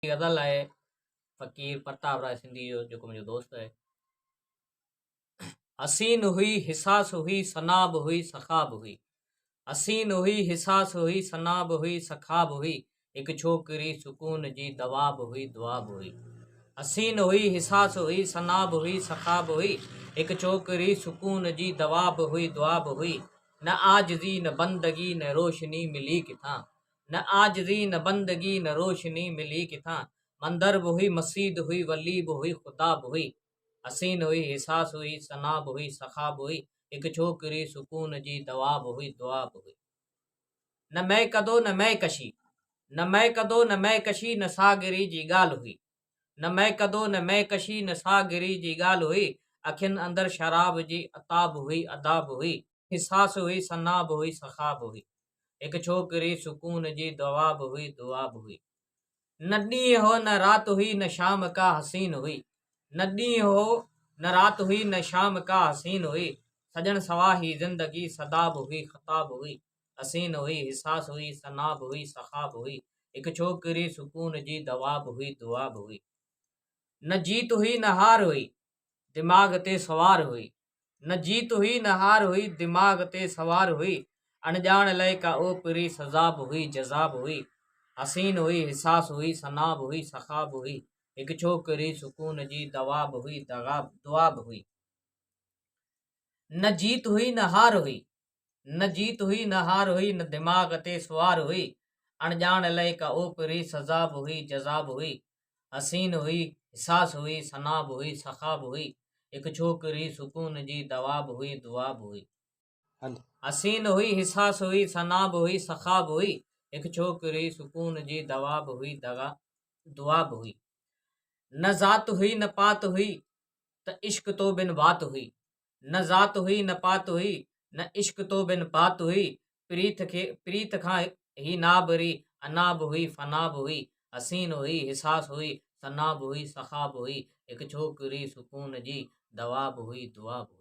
गज़ल आहे फ़क़ीर प्रताप राय सिंधी जो जेको मुंहिंजो दोस्त आहे। हसीन हुई हिसास हुई सनाब हुई सखाब हुई, हसीन हुई हिसास हुई सनाब हुई सखाब हुई, एक छोकिरी सुकून जी दवाब हुई दुआब हुई। हसीन हुई हिसास हुई सनाब हुई सखाब हुई, एक छोकिरी सुकून जी दवाब हुई दुआब हुई। न आजज़ी न बंदगी न रोशनी मिली किथां, न आजज़ी न बंदगी न रोशनी मिली किथां, मंदर बि हुई मस्जिद हुई वली बि हुई खुदा बि हुई। हसीन हुई हिसास हुई सनाब हुई सखाब हुई, एक छोकिरी सुकून जी दवाब हुई दुआब हुई। न मैं कदो न मैं कशी, न मैं कदो न मैं कशी न सागिरी जी ॻाल्हि हुई, न मैं कदो न मैं कशी न सागिरी जी ॻाल्हि हुई। अखियुनि अंदरि शराब जी अताब हुई अदाब हुई, हिसास हुई सनाब हुई सखाब हुई, एक छोकिरी सुकून जी दवाब हुई दुआब हुई। न ॾींहुं हो न रात हुई न शाम का हसीन हुई, न ॾींहुं हो न रात हुई न शाम का हसीन हुई, सजन सवा ही जिंदगी सदाब हुई खताब हुई। हसीन हुई हिसास हुई सनाब हुई सखाब हुई, एक छोकिरी सुकून जी दवाब हुई दुआब हुई। न जीत हुई न हार हुई दिमाग ते सवार हुई, न जीत हुई न हार हुई दिमाग ते सवार हुई, अनजान लय का ओपरी सजाब हुई जजाब हुई। हसीन हुई हिसास हुई सनाब हुई सखाब हुई, एक छोकिरी सुकून जी दवाब हुई दुआब हुई। न जीत हुई न हार हुई, न जीत हुई न हार हुई, न दिमाग ते सवार हुई, अनजान लय का ओपरी सजाब हुई जजाब हुई। हसीन हुई हिसास हुई सनाब हुई सखाब हुई, एक छोकिरी सुकून जी दवाब हुई दुआब हुई। हसीन हुई हिसास हुई सनाब हुई सखाब हुई, एक छोकिरी सुकून जी दवाब हुई दुआब हुई। न ज़ात हुई न पात हुई त इश्क तो बिन बात हुई, न ज़ात हुई न पात हुई न इश्क तो बिन बात हुई, प्रीत खां ही नाबरी अनाब हुई फनाब हुई। हसीन हुई हिसास हुई सनाब हुई सखाब हुई, एक छोकिरी सुकून जी दवाब हुई दुआब हुई।